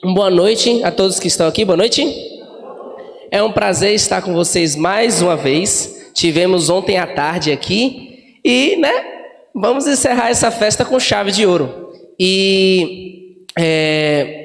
Boa noite a todos que estão aqui, boa noite. É um prazer estar com vocês mais uma vez. Tivemos ontem à tarde aqui e, vamos encerrar essa festa com chave de ouro. E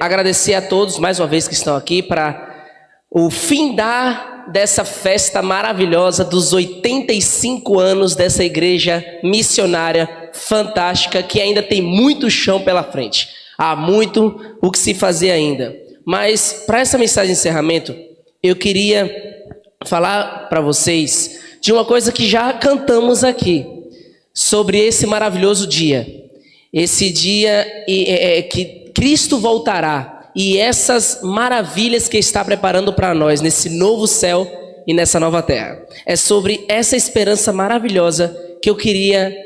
agradecer a todos mais uma vez que estão aqui para o findar dessa festa maravilhosa dos 85 anos dessa igreja missionária fantástica que ainda tem muito chão pela frente. Há muito o que se fazer ainda. Mas, para essa mensagem de encerramento, eu queria falar para vocês de uma coisa que já cantamos aqui, sobre esse maravilhoso dia. Esse dia que Cristo voltará e essas maravilhas que está preparando para nós nesse novo céu e nessa nova terra. É sobre essa esperança maravilhosa que eu queria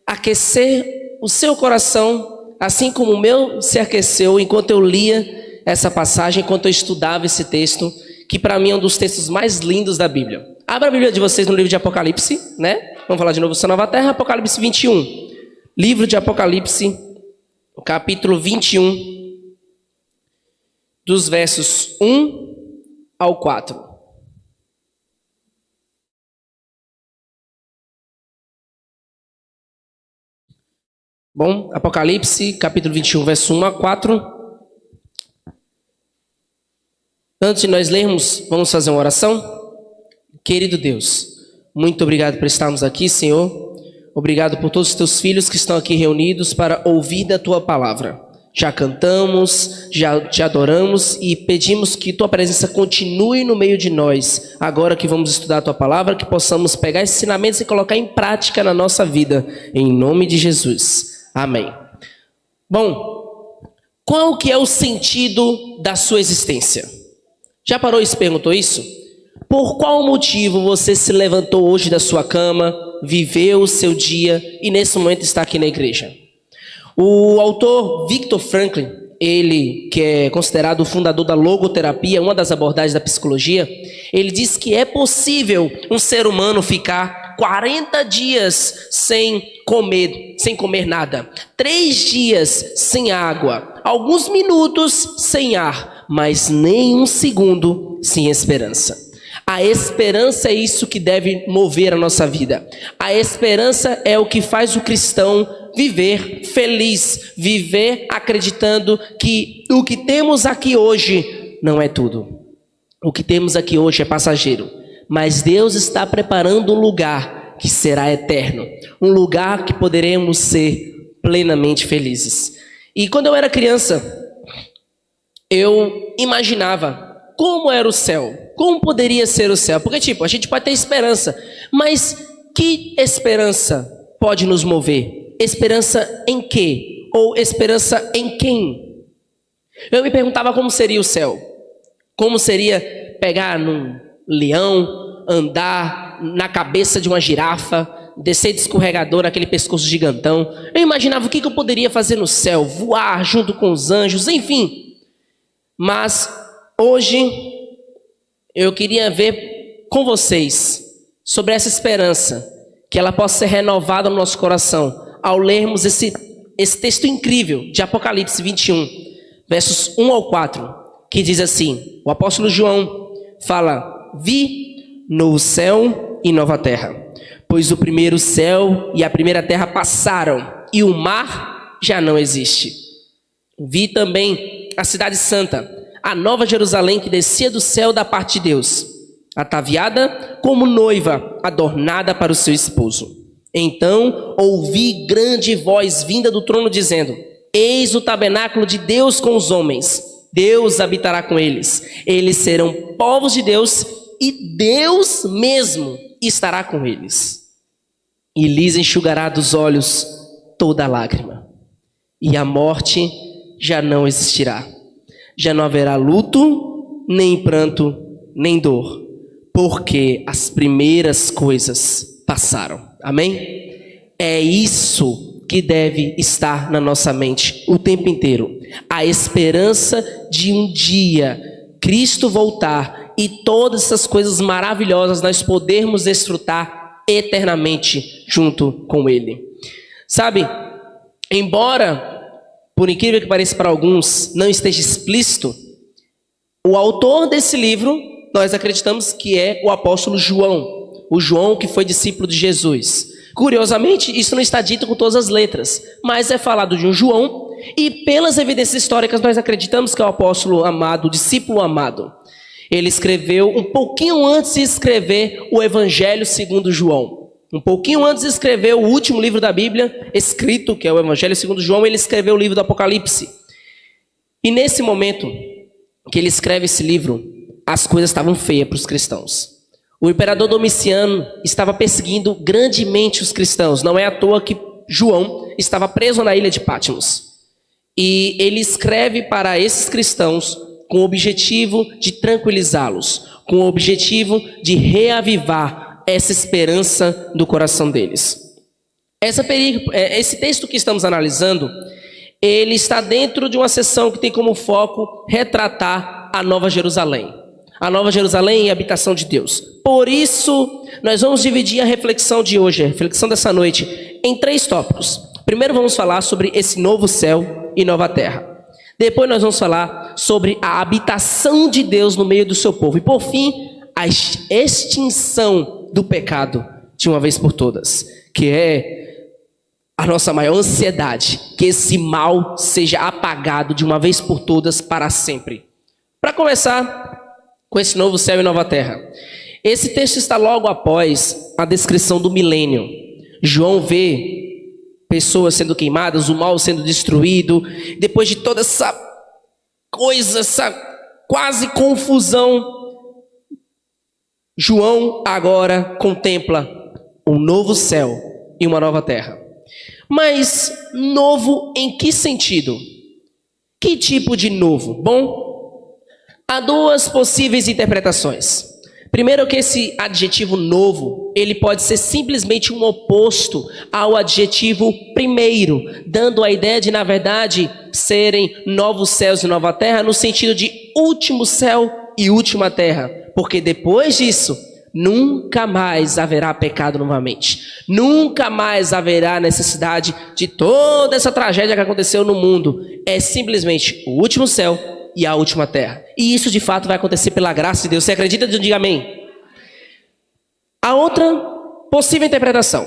aquecer o seu coração, assim como o meu se aqueceu enquanto eu lia essa passagem, enquanto eu estudava esse texto, que para mim é um dos textos mais lindos da Bíblia. Abra a Bíblia de vocês no livro de Apocalipse, Vamos falar de novo sobre a nova terra, Apocalipse 21. Livro de Apocalipse, capítulo 21, dos versos 1 ao 4. Bom, Apocalipse, capítulo 21, verso 1 a 4. Antes de nós lermos, vamos fazer uma oração? Querido Deus, muito obrigado por estarmos aqui, Senhor. Obrigado por todos os teus filhos que estão aqui reunidos para ouvir da tua palavra. Já cantamos, já te adoramos e pedimos que tua presença continue no meio de nós. Agora que vamos estudar a tua palavra, que possamos pegar esses ensinamentos e colocar em prática na nossa vida. Em nome de Jesus. Amém. Bom, qual que é o sentido da sua existência? Já parou e se perguntou isso? Por qual motivo você se levantou hoje da sua cama, viveu o seu dia e nesse momento está aqui na igreja? O autor Viktor Frankl, ele que é considerado o fundador da logoterapia, uma das abordagens da psicologia, ele diz que é possível um ser humano ficar 40 dias sem comer nada, 3 dias sem água, alguns minutos sem ar, mas nem um segundo sem esperança. A esperança é isso que deve mover a nossa vida. A esperança é o que faz o cristão viver feliz, viver acreditando que o que temos aqui hoje não é tudo. O que temos aqui hoje é passageiro, mas Deus está preparando um lugar que será eterno, um lugar que poderemos ser plenamente felizes. E quando eu era criança, eu imaginava como era o céu, como poderia ser o céu, porque a gente pode ter esperança, mas que esperança pode nos mover? Esperança em quê? Ou esperança em quem? Eu me perguntava como seria o céu, como seria pegar num leão, andar na cabeça de uma girafa, descer de escorregador naquele pescoço gigantão. Eu imaginava o que eu poderia fazer no céu, voar junto com os anjos, enfim. Mas hoje eu queria ver com vocês sobre essa esperança, que ela possa ser renovada no nosso coração ao lermos esse texto incrível de Apocalipse 21, versos 1 ao 4, que diz assim, o apóstolo João fala: vi novo céu e nova terra, pois o primeiro céu e a primeira terra passaram e o mar já não existe. Vi também a cidade santa, a nova Jerusalém que descia do céu da parte de Deus, ataviada como noiva, adornada para o seu esposo. Então ouvi grande voz vinda do trono dizendo: eis o tabernáculo de Deus com os homens, Deus habitará com eles, eles serão povos de Deus e Deus mesmo estará com eles. E lhes enxugará dos olhos toda lágrima, e a morte já não existirá. Já não haverá luto, nem pranto, nem dor, porque as primeiras coisas passaram. Amém? É isso que deve estar na nossa mente o tempo inteiro. A esperança de um dia Cristo voltar e todas essas coisas maravilhosas nós podermos desfrutar eternamente junto com Ele. Sabe, embora por incrível que pareça para alguns, não esteja explícito, o autor desse livro, nós acreditamos que é o apóstolo João. O João que foi discípulo de Jesus. Curiosamente, isso não está dito com todas as letras, mas é falado de um João, e pelas evidências históricas nós acreditamos que é o apóstolo amado, o discípulo amado. Ele escreveu um pouquinho antes de escrever o Evangelho segundo João. Um pouquinho antes de escrever o último livro da Bíblia escrito, que é o Evangelho segundo João, ele escreveu o livro do Apocalipse. E nesse momento que ele escreve esse livro, as coisas estavam feias para os cristãos. O imperador Domiciano estava perseguindo grandemente os cristãos. Não é à toa que João estava preso na ilha de Patmos. E ele escreve para esses cristãos com o objetivo de tranquilizá-los, com o objetivo de reavivar essa esperança do coração deles. Esse texto que estamos analisando, ele está dentro de uma seção que tem como foco retratar a Nova Jerusalém. A Nova Jerusalém e a habitação de Deus. Por isso, nós vamos dividir a reflexão de hoje, a reflexão dessa noite, em 3 tópicos. Primeiro vamos falar sobre esse novo céu e nova terra. Depois nós vamos falar sobre a habitação de Deus no meio do seu povo. E por fim, a extinção do pecado de uma vez por todas, que é a nossa maior ansiedade, que esse mal seja apagado de uma vez por todas para sempre. Para começar com esse novo céu e nova terra. Esse texto está logo após a descrição do milênio. João vê pessoas sendo queimadas, o mal sendo destruído. Depois de toda essa coisa, essa quase confusão, João agora contempla um novo céu e uma nova terra. Mas novo em que sentido? Que tipo de novo? Bom, há 2 possíveis interpretações. Primeiro que esse adjetivo novo, ele pode ser simplesmente um oposto ao adjetivo primeiro, dando a ideia de, na verdade, serem novos céus e nova terra, no sentido de último céu e última terra. Porque depois disso, nunca mais haverá pecado novamente. Nunca mais haverá necessidade de toda essa tragédia que aconteceu no mundo. É simplesmente o último céu e a última terra. E isso de fato vai acontecer pela graça de Deus. Você acredita? Diga amém. A outra possível interpretação.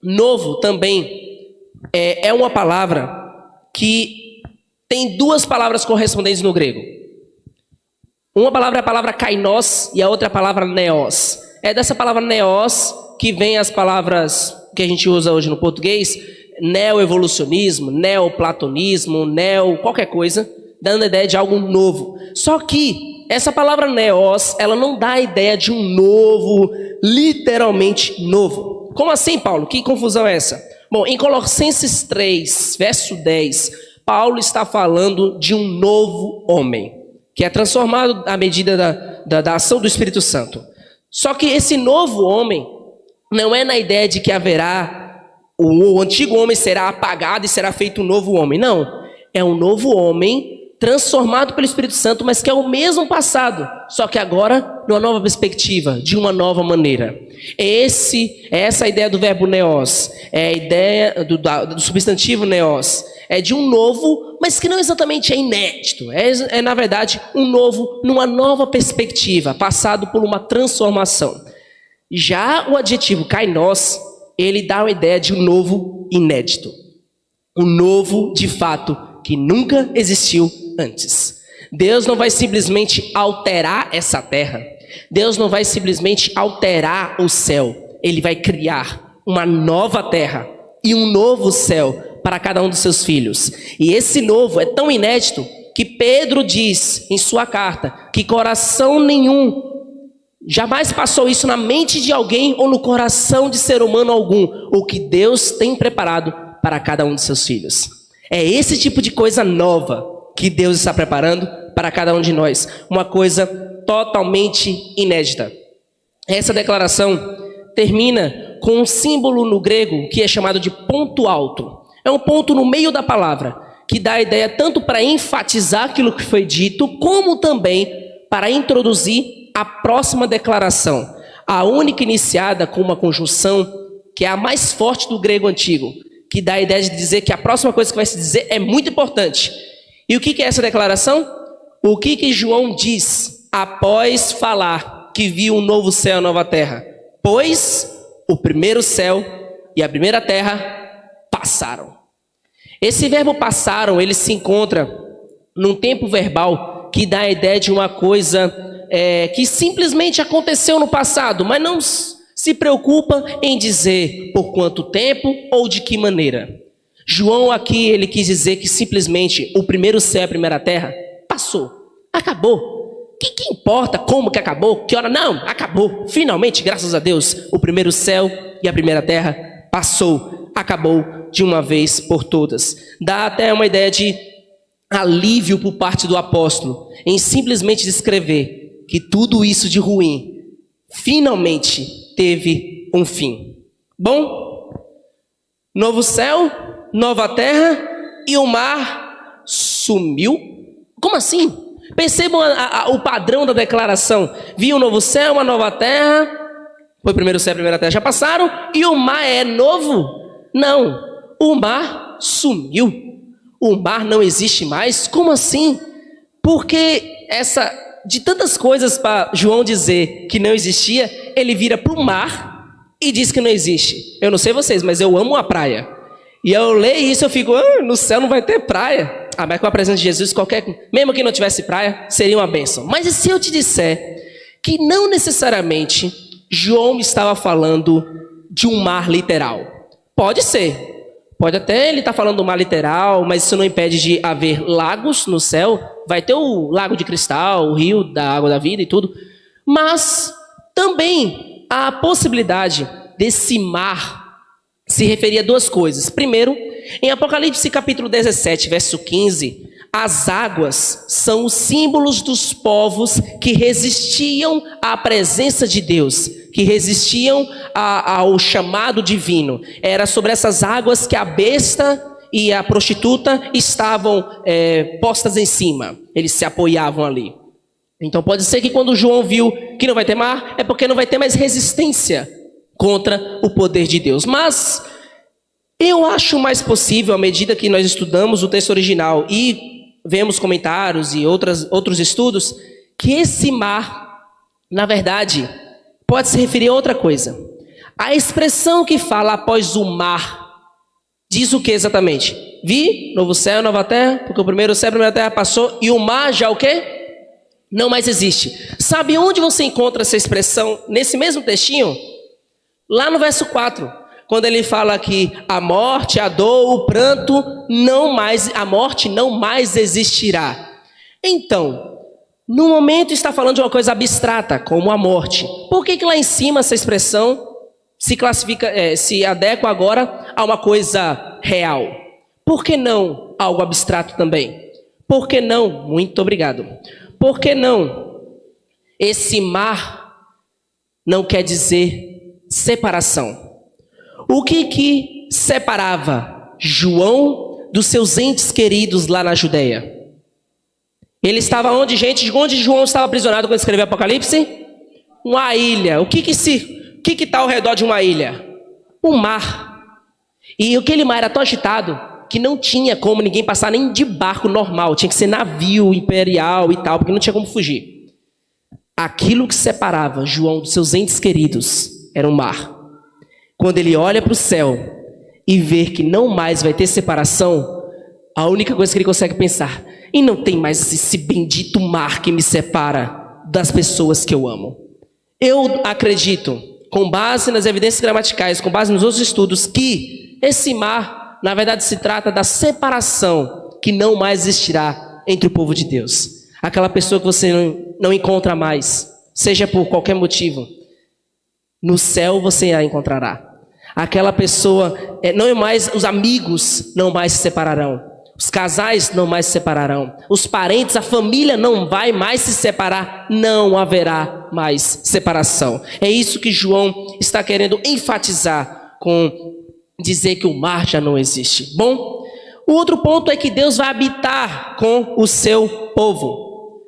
Novo também é uma palavra que tem 2 palavras correspondentes no grego. Uma palavra é a palavra kainos e a outra é a palavra neos. É dessa palavra neos que vem as palavras que a gente usa hoje no português, neo-evolucionismo, neoplatonismo, qualquer coisa, dando a ideia de algo novo. Só que essa palavra neos, ela não dá a ideia de um novo, literalmente novo. Como assim, Paulo? Que confusão é essa? Bom, em Colossenses 3, verso 10, Paulo está falando de um novo homem, que é transformado à medida da ação do Espírito Santo. Só que esse novo homem não é na ideia de que haverá, o antigo homem será apagado e será feito um novo homem. Não, é um novo homem transformado pelo Espírito Santo, mas que é o mesmo passado, só que agora numa nova perspectiva, de uma nova maneira. É essa a ideia do verbo neos, é a ideia do substantivo neos, é de um novo, mas que não exatamente é inédito, é na verdade um novo numa nova perspectiva, passado por uma transformação. Já o adjetivo kainos, ele dá uma ideia de um novo inédito, um novo de fato que nunca existiu antes. Deus não vai simplesmente alterar essa terra. Deus não vai simplesmente alterar o céu. Ele vai criar uma nova terra e um novo céu para cada um dos seus filhos. E esse novo é tão inédito que Pedro diz em sua carta que coração nenhum jamais passou isso na mente de alguém ou no coração de ser humano algum, o que Deus tem preparado para cada um de seus filhos. É esse tipo de coisa nova que Deus está preparando para cada um de nós. Uma coisa totalmente inédita. Essa declaração termina com um símbolo no grego que é chamado de ponto alto. É um ponto no meio da palavra, que dá a ideia tanto para enfatizar aquilo que foi dito, como também para introduzir a próxima declaração. A única iniciada com uma conjunção que é a mais forte do grego antigo, que dá a ideia de dizer que a próxima coisa que vai se dizer é muito importante. E o que é essa declaração? O que João diz após falar que viu um novo céu e nova terra? Pois o primeiro céu e a primeira terra passaram. Esse verbo passaram, ele se encontra num tempo verbal que dá a ideia de uma coisa que simplesmente aconteceu no passado, mas não se preocupa em dizer por quanto tempo ou de que maneira. João aqui, ele quis dizer que simplesmente o primeiro céu e a primeira terra passou, acabou. O que importa como que acabou? Que hora? Não, acabou. Finalmente, graças a Deus, o primeiro céu e a primeira terra passou, acabou de uma vez por todas. Dá até uma ideia de alívio por parte do apóstolo em simplesmente descrever que tudo isso de ruim finalmente teve um fim. Bom, novo céu, nova terra e o mar sumiu? Como assim? Percebam o padrão da declaração. Vi um novo céu, uma nova terra. Foi o primeiro céu e a primeira terra já passaram. E o mar é novo? Não, o mar sumiu. O mar não existe mais? Como assim? Porque de tantas coisas para João dizer que não existia, ele vira para o mar e diz que não existe. Eu não sei vocês, mas eu amo a praia. E eu leio isso, eu fico, no céu não vai ter praia. Mas com a presença de Jesus, mesmo que não tivesse praia, seria uma bênção. Mas e se eu te disser que não necessariamente João estava falando de um mar literal? Pode ser. Pode até ele estar falando do mar literal, mas isso não impede de haver lagos no céu. Vai ter o lago de cristal, o rio da água da vida e tudo. Mas também há a possibilidade desse mar se referir a duas coisas. Primeiro, em Apocalipse capítulo 17, verso 15, as águas são os símbolos dos povos que resistiam à presença de Deus, que resistiam ao chamado divino. Era sobre essas águas que a besta e a prostituta estavam postas em cima. Eles se apoiavam ali. Então pode ser que quando João viu que não vai ter mar, é porque não vai ter mais resistência contra o poder de Deus. Mas eu acho mais possível, à medida que nós estudamos o texto original e vemos comentários e outros estudos, que esse mar, na verdade, pode se referir a outra coisa. A expressão que fala após o mar diz o que exatamente? Vi, novo céu, nova terra, porque o primeiro céu e a primeira terra passou e o mar já o quê? Não mais existe. Sabe onde você encontra essa expressão nesse mesmo textinho? Lá no verso 4, quando ele fala que a morte, a dor, o pranto, a morte não mais existirá. Então, no momento está falando de uma coisa abstrata, como a morte. Por que lá em cima essa expressão se adequa agora a uma coisa real? Por que não algo abstrato também? Por que não? Muito obrigado. Por que não? Esse mar não quer dizer separação. O que separava João dos seus entes queridos lá na Judeia? Ele estava onde, gente? Onde João estava aprisionado quando escreveu Apocalipse? Uma ilha. O que está ao redor de uma ilha? O mar. E aquele mar era tão agitado que não tinha como ninguém passar nem de barco normal. Tinha que ser navio imperial e tal, porque não tinha como fugir. Aquilo que separava João dos seus entes queridos era o mar. Quando ele olha para o céu e vê que não mais vai ter separação, a única coisa que ele consegue pensar, e não tem mais esse bendito mar que me separa das pessoas que eu amo. Eu acredito, com base nas evidências gramaticais, com base nos outros estudos, que esse mar, na verdade, se trata da separação que não mais existirá entre o povo de Deus. Aquela pessoa que você não encontra mais, seja por qualquer motivo, no céu você a encontrará. Aquela pessoa, não é mais, os amigos não mais se separarão. Os casais não mais se separarão. Os parentes, a família não vai mais se separar. Não haverá mais separação. É isso que João está querendo enfatizar com dizer que o mar já não existe. Bom, o outro ponto é que Deus vai habitar com o seu povo.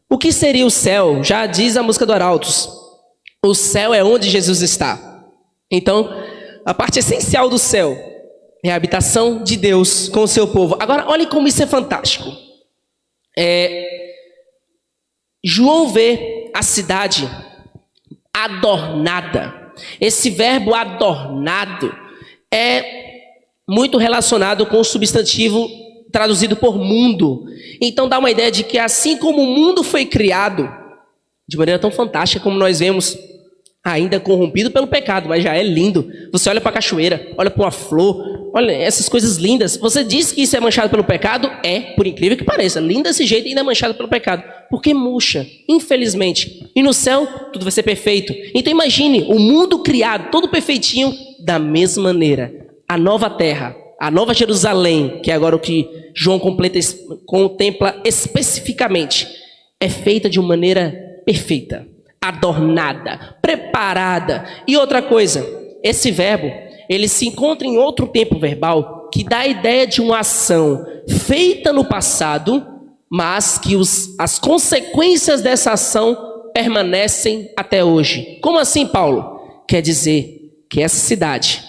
O que seria o céu? Já diz a música do Arautos. O céu é onde Jesus está. Então, a parte essencial do céu É a habitação de Deus com o seu povo. Agora, olhem como isso é fantástico. João vê a cidade adornada. Esse verbo adornado é muito relacionado com o substantivo traduzido por mundo. Então dá uma ideia de que assim como o mundo foi criado, de maneira tão fantástica como nós vemos, ainda corrompido pelo pecado, mas já é lindo. Você olha para a cachoeira, olha para uma flor, olha essas coisas lindas. Você diz que isso é manchado pelo pecado? É, por incrível que pareça, lindo desse jeito e ainda é manchado pelo pecado. Porque murcha, infelizmente. E no céu, tudo vai ser perfeito. Então imagine, o mundo criado, todo perfeitinho, da mesma maneira. A nova terra, a nova Jerusalém, que é agora o que João contempla especificamente, é feita de uma maneira perfeita, adornada, preparada. E outra coisa, esse verbo, ele se encontra em outro tempo verbal que dá a ideia de uma ação feita no passado, mas que as consequências dessa ação permanecem até hoje. Como assim, Paulo? Quer dizer que essa cidade,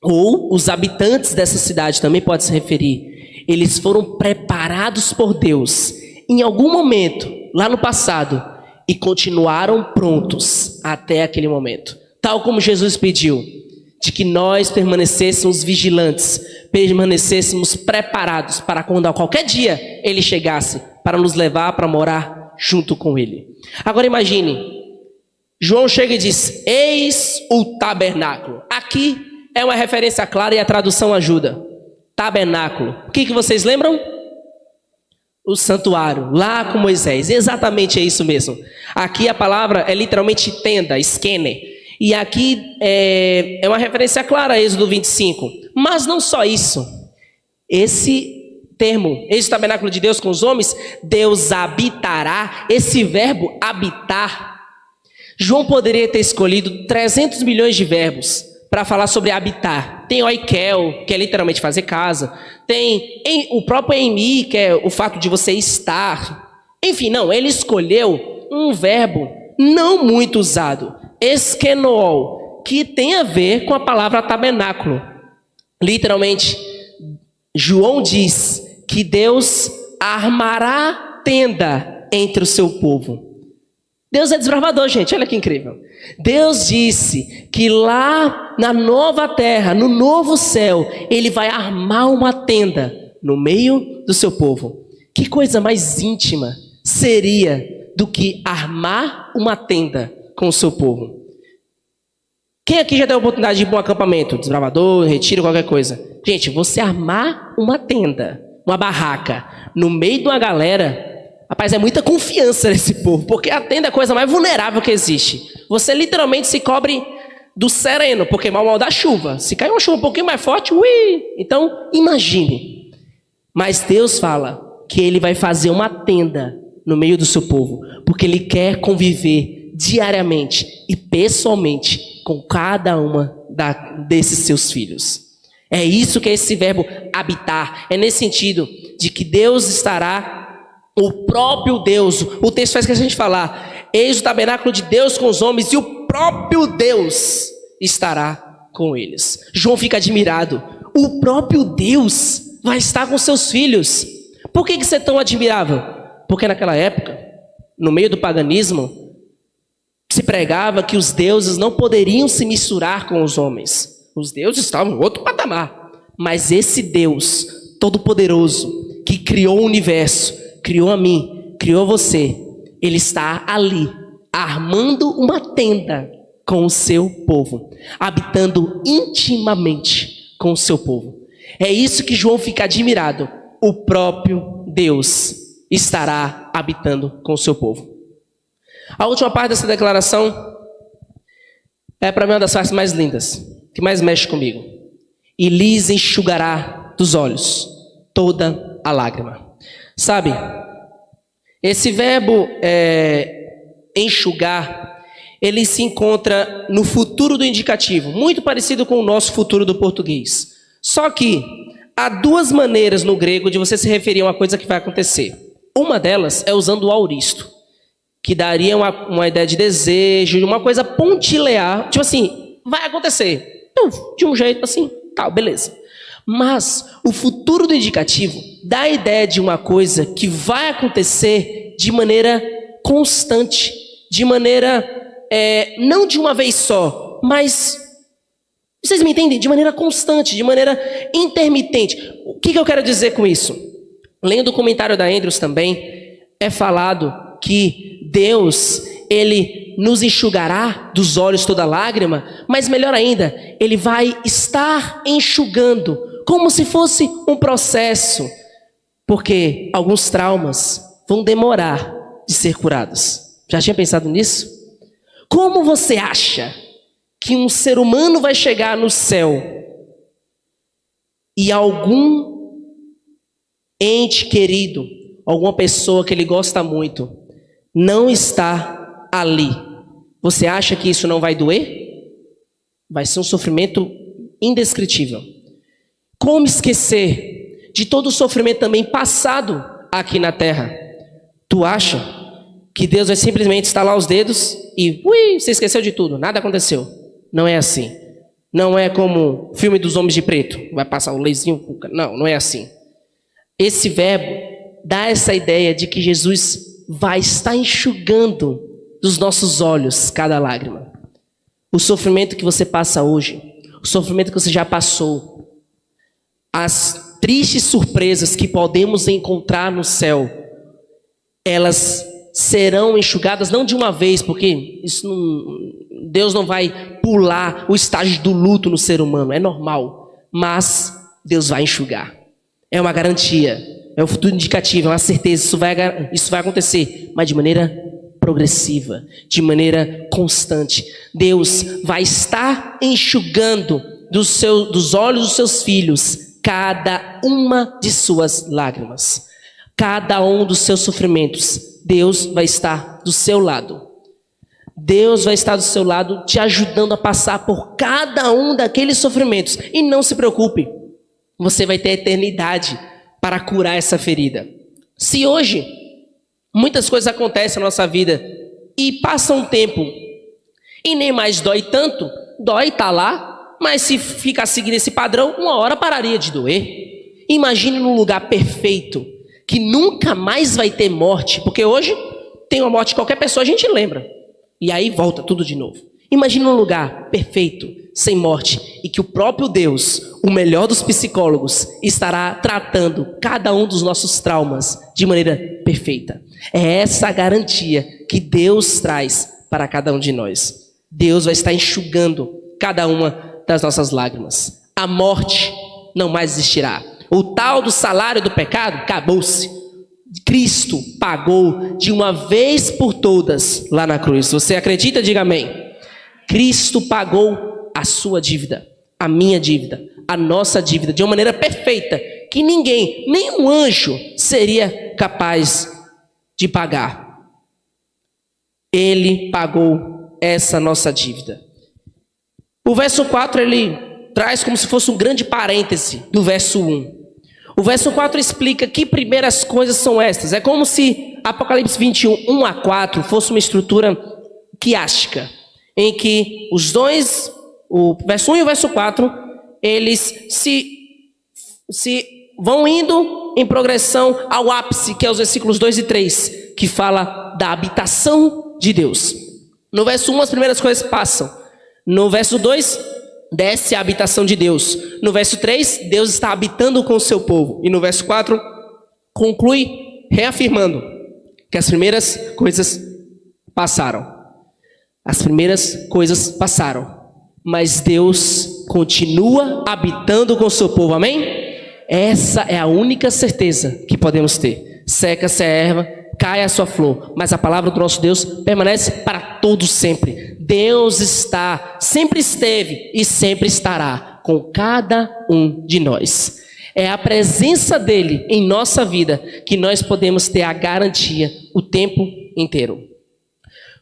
ou os habitantes dessa cidade também pode se referir, eles foram preparados por Deus em algum momento, lá no passado, e continuaram prontos até aquele momento. Tal como Jesus pediu, de que nós permanecêssemos vigilantes, permanecêssemos preparados para quando a qualquer dia Ele chegasse, para nos levar para morar junto com Ele. Agora imagine, João chega e diz, eis o tabernáculo. Aqui é uma referência clara e a tradução ajuda. Tabernáculo. O que vocês lembram? O santuário, lá com Moisés. Exatamente é isso mesmo. Aqui a palavra é literalmente tenda, esquene. E aqui é uma referência clara a Êxodo 25. Mas não só isso. Esse termo, esse tabernáculo de Deus com os homens, Deus habitará. Esse verbo habitar. João poderia ter escolhido 300 milhões de verbos para falar sobre habitar. Tem oikel, que é literalmente fazer casa. Tem o próprio eimi, que é o fato de você estar. Enfim, não, ele escolheu um verbo não muito usado, eskenol, que tem a ver com a palavra tabernáculo. Literalmente, João diz que Deus armará tenda entre o seu povo. Deus é desbravador, gente, olha que incrível. Deus disse que lá na nova terra, no novo céu, Ele vai armar uma tenda no meio do seu povo. Que coisa mais íntima seria do que armar uma tenda com o seu povo? Quem aqui já teve a oportunidade de ir para um acampamento, desbravador, retiro, qualquer coisa? Gente, você armar uma tenda, uma barraca, no meio de uma galera... Rapaz, é muita confiança nesse povo, porque a tenda é a coisa mais vulnerável que existe. Você literalmente se cobre do sereno, porque mal dá chuva. Se cair uma chuva um pouquinho mais forte, ui! Então, imagine. Mas Deus fala que Ele vai fazer uma tenda no meio do seu povo, porque Ele quer conviver diariamente e pessoalmente com cada uma desses seus filhos. É isso que é esse verbo habitar. É nesse sentido de que Deus estará... O próprio Deus, o texto faz questão de falar, eis o tabernáculo de Deus com os homens e o próprio Deus estará com eles. João fica admirado, o próprio Deus vai estar com seus filhos. Por que isso é tão admirável? Porque naquela época, no meio do paganismo, se pregava que os deuses não poderiam se misturar com os homens. Os deuses estavam em outro patamar. Mas esse Deus todo-poderoso, que criou o universo, criou a mim, criou você, Ele está ali, armando uma tenda com o seu povo, habitando intimamente com o seu povo. É isso que João fica admirado. O próprio Deus estará habitando com o seu povo. A última parte dessa declaração é para mim uma das partes mais lindas, que mais mexe comigo. E lhes enxugará dos olhos toda a lágrima. Sabe, esse verbo enxugar, ele se encontra no futuro do indicativo, muito parecido com o nosso futuro do português. Só que há duas maneiras no grego de você se referir a uma coisa que vai acontecer. Uma delas é usando o auristo, que daria uma ideia de desejo, de uma coisa pontilear, tipo assim, vai acontecer, de um jeito assim, tal, beleza. Mas o futuro do indicativo dá a ideia de uma coisa que vai acontecer de maneira constante, de maneira, não de uma vez só, mas, vocês me entendem? De maneira constante, de maneira intermitente. O que eu quero dizer com isso? Lendo o comentário da Andrews também, é falado que Deus, Ele nos enxugará dos olhos toda lágrima, mas melhor ainda, Ele vai estar enxugando, como se fosse um processo, porque alguns traumas vão demorar de ser curados. Já tinha pensado nisso? Como você acha que um ser humano vai chegar no céu e algum ente querido, alguma pessoa que ele gosta muito, não está ali? Você acha que isso não vai doer? Vai ser um sofrimento indescritível. Como esquecer de todo o sofrimento também passado aqui na terra? Tu acha que Deus vai simplesmente estalar os dedos e você esqueceu de tudo, nada aconteceu? Não é assim. Não é como o filme dos Homens de Preto, vai passar o leizinho. Não é assim. Esse verbo dá essa ideia de que Jesus vai estar enxugando dos nossos olhos cada lágrima. O sofrimento que você passa hoje, o sofrimento que você já passou, as tristes surpresas que podemos encontrar no céu, elas serão enxugadas não de uma vez, porque Deus não vai pular o estágio do luto no ser humano, é normal, mas Deus vai enxugar. É uma garantia, é um futuro indicativo, é uma certeza, isso vai acontecer, mas de maneira progressiva, de maneira constante. Deus vai estar enxugando dos olhos dos seus filhos cada uma de suas lágrimas, cada um dos seus sofrimentos. Deus vai estar do seu lado. Deus vai estar do seu lado, te ajudando a passar por cada um daqueles sofrimentos. E não se preocupe, você vai ter eternidade para curar essa ferida. Se hoje muitas coisas acontecem na nossa vida e passa um tempo e nem mais dói tanto, dói, tá lá, mas se ficar seguindo esse padrão, uma hora pararia de doer. Imagine num lugar perfeito, que nunca mais vai ter morte, porque hoje tem uma morte de qualquer pessoa, a gente lembra, e aí volta tudo de novo. Imagine um lugar perfeito, sem morte, e que o próprio Deus, o melhor dos psicólogos, estará tratando cada um dos nossos traumas de maneira perfeita. É essa a garantia que Deus traz para cada um de nós. Deus vai estar enxugando cada uma das nossas lágrimas. A morte não mais existirá. O tal do salário do pecado acabou-se. Cristo pagou de uma vez por todas lá na cruz. Você acredita? Diga amém. Cristo pagou a sua dívida, a minha dívida, a nossa dívida, de uma maneira perfeita, que ninguém, nem um anjo, seria capaz de pagar. Ele pagou essa nossa dívida. O verso 4, ele traz como se fosse um grande parêntese do verso 1. O verso 4 explica que primeiras coisas são estas. É como se Apocalipse 21, 1 a 4, fosse uma estrutura quiástica, em que os dois, o verso 1 e o verso 4, eles se vão indo em progressão ao ápice, que é os versículos 2 e 3, que fala da habitação de Deus. No verso 1, as primeiras coisas passam. No verso 2, desce a habitação de Deus. No verso 3, Deus está habitando com o seu povo. E no verso 4, conclui reafirmando que as primeiras coisas passaram. As primeiras coisas passaram. Mas Deus continua habitando com o seu povo. Amém? Essa é a única certeza que podemos ter. Seca-se a erva, cai a sua flor, mas a palavra do nosso Deus permanece para todos sempre. Deus está, sempre esteve e sempre estará com cada um de nós. É a presença dele em nossa vida que nós podemos ter a garantia o tempo inteiro.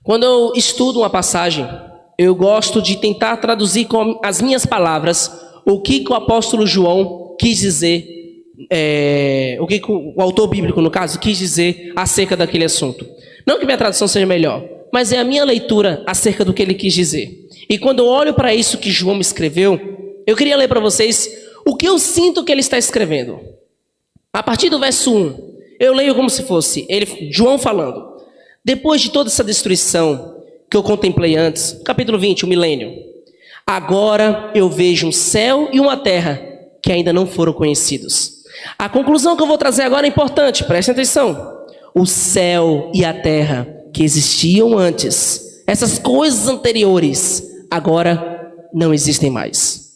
Quando eu estudo uma passagem, eu gosto de tentar traduzir com as minhas palavras o que o apóstolo João quis dizer, o que o autor bíblico, no caso, quis dizer acerca daquele assunto. Não que minha tradução seja melhor, mas é a minha leitura acerca do que ele quis dizer. E quando eu olho para isso que João me escreveu, eu queria ler para vocês o que eu sinto que ele está escrevendo? A partir do verso 1, eu leio como se fosse João falando. Depois de toda essa destruição que eu contemplei antes, capítulo 20, o milênio, agora eu vejo um céu e uma terra que ainda não foram conhecidos. A conclusão que eu vou trazer agora é importante, prestem atenção. O céu e a terra que existiam antes, essas coisas anteriores, agora não existem mais.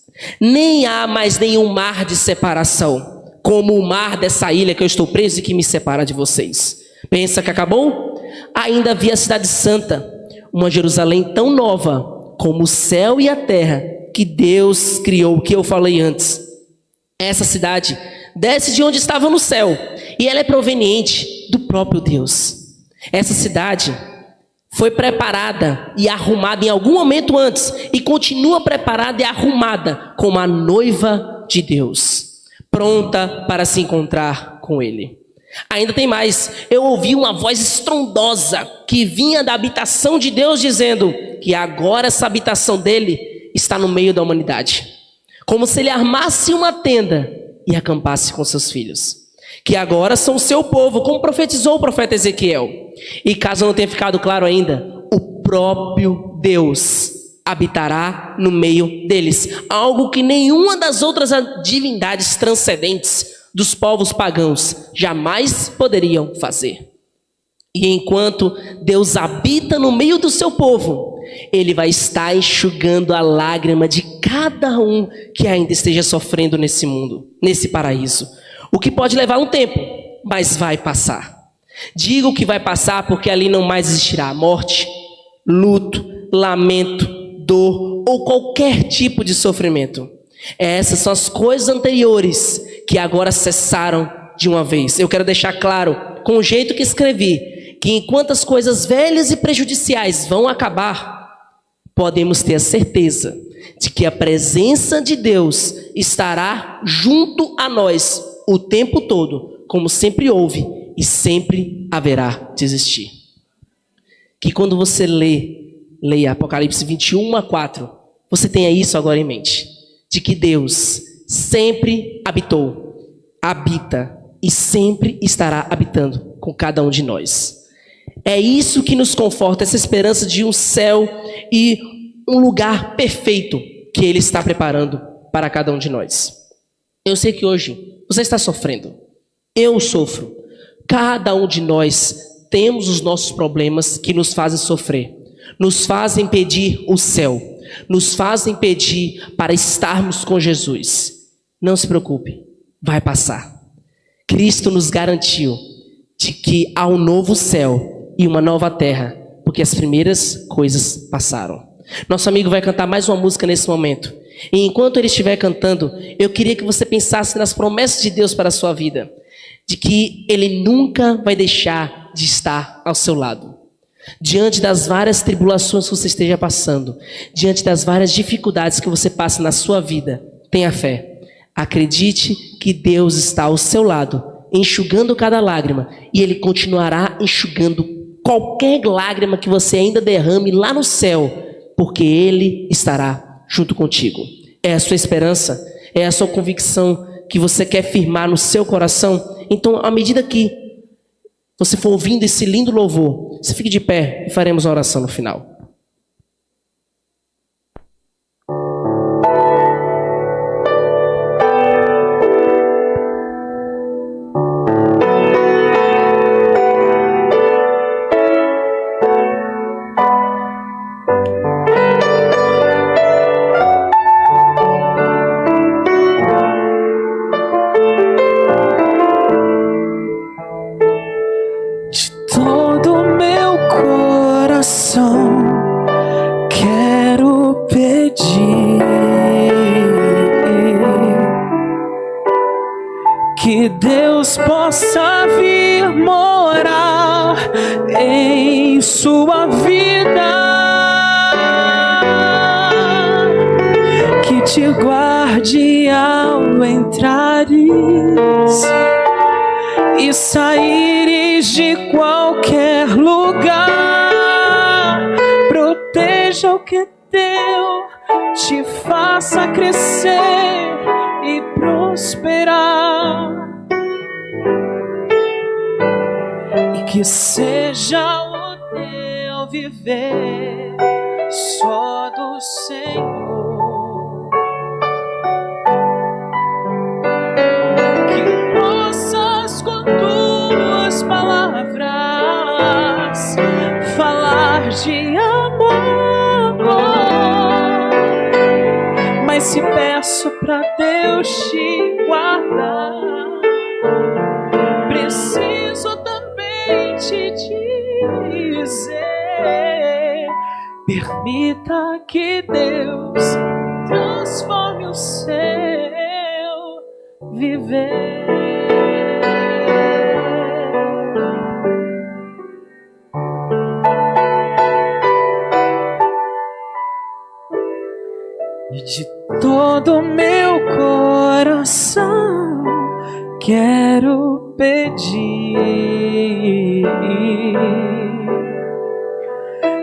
Nem há mais nenhum mar de separação, como o mar dessa ilha que eu estou preso e que me separa de vocês. Pensa que acabou? Ainda havia a cidade santa, uma Jerusalém tão nova como o céu e a terra que Deus criou, que eu falei antes. Essa cidade desce de onde estava no céu, e ela é proveniente do próprio Deus. Essa cidade foi preparada e arrumada em algum momento antes, e continua preparada e arrumada como a noiva de Deus, pronta para se encontrar com Ele. Ainda tem mais, eu ouvi uma voz estrondosa que vinha da habitação de Deus dizendo que agora essa habitação dele está no meio da humanidade, como se ele armasse uma tenda e acampasse com seus filhos, que agora são o seu povo, como profetizou o profeta Ezequiel. E caso não tenha ficado claro ainda, o próprio Deus habitará no meio deles, algo que nenhuma das outras divindades transcendentes dos povos pagãos jamais poderiam fazer. E enquanto Deus habita no meio do seu povo, Ele vai estar enxugando a lágrima de cada um que ainda esteja sofrendo nesse mundo, nesse paraíso. O que pode levar um tempo, mas vai passar. Digo que vai passar porque ali não mais existirá morte, luto, lamento, dor ou qualquer tipo de sofrimento. Essas são as coisas anteriores que agora cessaram de uma vez. Eu quero deixar claro, com o jeito que escrevi, que enquanto as coisas velhas e prejudiciais vão acabar, podemos ter a certeza de que a presença de Deus estará junto a nós o tempo todo, como sempre houve e sempre haverá de existir. Que quando você leia Apocalipse 21:4, você tenha isso agora em mente, de que Deus sempre habitou, habita e sempre estará habitando com cada um de nós. É isso que nos conforta, essa esperança de um céu e um lugar perfeito que Ele está preparando para cada um de nós. Eu sei que hoje você está sofrendo, eu sofro, cada um de nós temos os nossos problemas que nos fazem sofrer, nos fazem pedir o céu, nos fazem pedir para estarmos com Jesus. Não se preocupe, vai passar. Cristo nos garantiu de que há um novo céu e uma nova terra, porque as primeiras coisas passaram. Nosso amigo vai cantar mais uma música nesse momento. E enquanto ele estiver cantando, eu queria que você pensasse nas promessas de Deus para a sua vida, de que Ele nunca vai deixar de estar ao seu lado. Diante das várias tribulações que você esteja passando, diante das várias dificuldades que você passa na sua vida, tenha fé. Acredite que Deus está ao seu lado, enxugando cada lágrima, e Ele continuará enxugando qualquer lágrima que você ainda derrame lá no céu, porque Ele estará junto contigo. É a sua esperança, é a sua convicção que você quer firmar no seu coração. Então, à medida que você for ouvindo esse lindo louvor, você fique de pé e faremos uma oração no final. Quero pedir que Deus possa vir morar em sua vida, que te guarde ao entrares e saíres de qualquer lugar. Proteja o que é teu, te faça crescer e prosperar, e que seja o teu viver só do Senhor, que possas com tuas palavras falar de amor. Mas se peço pra Deus te guardar, preciso também te dizer: permita que Deus transforme o seu viver. E de todo meu coração quero pedir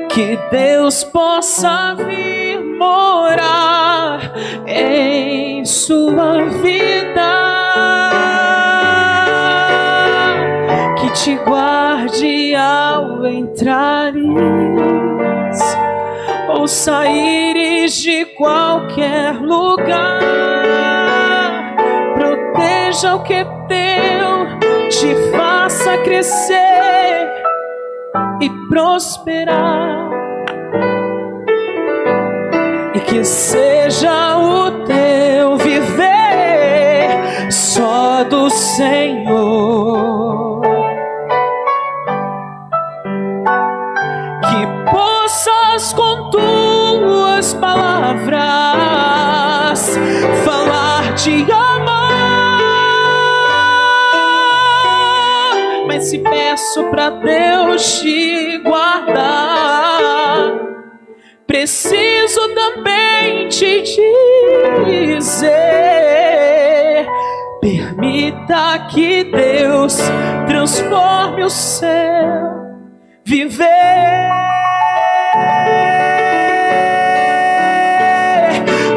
que Deus possa vir morar em sua vida, que te guarde ao entrares ou saíres de qualquer lugar, proteja o que é teu, te faça crescer e prosperar, e que seja o teu viver só do Senhor, que possas com tuas palavras falar de amor. Mas se peço pra Deus te guardar, preciso também te dizer: permita que Deus transforme o seu viver,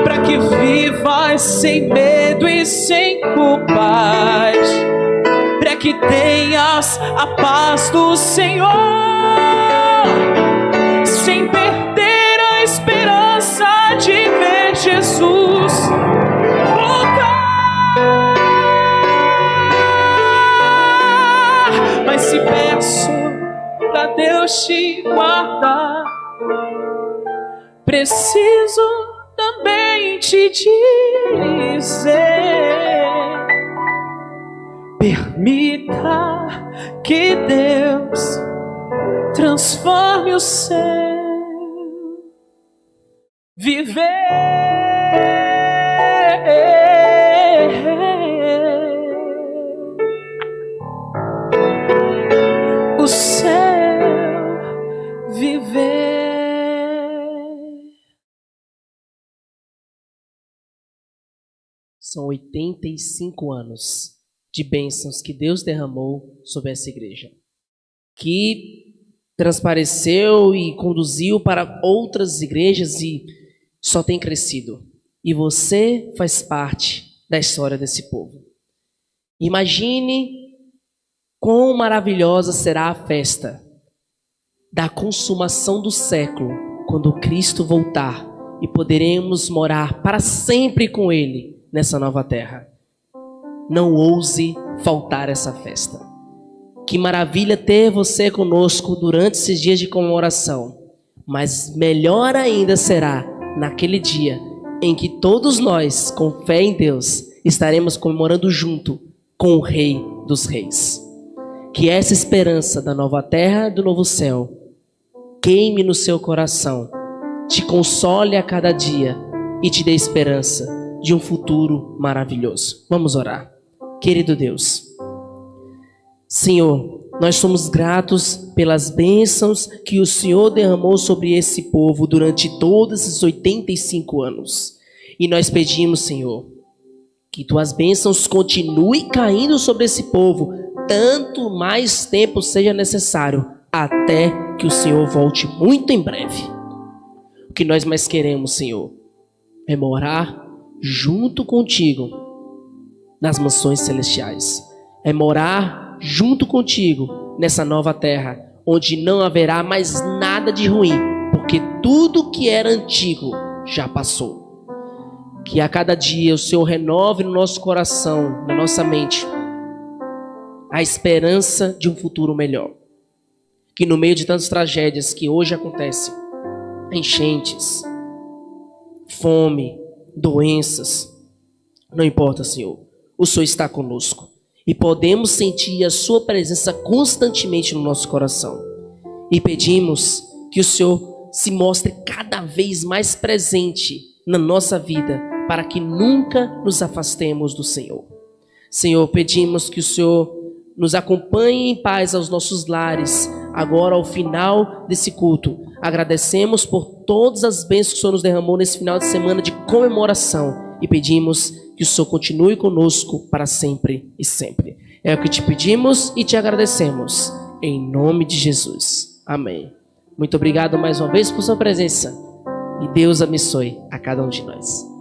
para que vivas sem medo e sem culpas, para que tenhas a paz do Senhor, sem perder a esperança de ver Jesus voltar. Mas se peço pra Deus te guardar, preciso também te dizer: permita que Deus transforme o seu viver. O seu viver. São 85 anos de bênçãos que Deus derramou sobre essa igreja, que transpareceu e conduziu para outras igrejas e só tem crescido. E você faz parte da história desse povo. Imagine quão maravilhosa será a festa da consumação do século, quando Cristo voltar e poderemos morar para sempre com Ele nessa nova terra. Não ouse faltar essa festa. Que maravilha ter você conosco durante esses dias de comemoração, mas melhor ainda será naquele dia em que todos nós, com fé em Deus, estaremos comemorando junto com o Rei dos Reis. Que essa esperança da nova terra e do novo céu queime no seu coração, te console a cada dia e te dê esperança de um futuro maravilhoso. Vamos orar. Querido Deus, Senhor, nós somos gratos pelas bênçãos que o Senhor derramou sobre esse povo durante todos esses 85 anos. E nós pedimos, Senhor, que tuas bênçãos continuem caindo sobre esse povo, tanto mais tempo seja necessário, até que o Senhor volte muito em breve. O que nós mais queremos, Senhor, é morar junto contigo nas mansões celestiais. É morar junto contigo nessa nova terra, onde não haverá mais nada de ruim, porque tudo que era antigo já passou. Que a cada dia o Senhor renove no nosso coração, na nossa mente, a esperança de um futuro melhor. Que no meio de tantas tragédias que hoje acontecem, enchentes, fome, doenças, não importa, Senhor, o Senhor está conosco e podemos sentir a sua presença constantemente no nosso coração. E pedimos que o Senhor se mostre cada vez mais presente na nossa vida, para que nunca nos afastemos do Senhor. Senhor, pedimos que o Senhor nos acompanhe em paz aos nossos lares, agora ao final desse culto. Agradecemos por todas as bênçãos que o Senhor nos derramou nesse final de semana de comemoração e pedimos que o Senhor continue conosco para sempre e sempre. É o que te pedimos e te agradecemos, em nome de Jesus. Amém. Muito obrigado mais uma vez por sua presença e Deus abençoe a cada um de nós.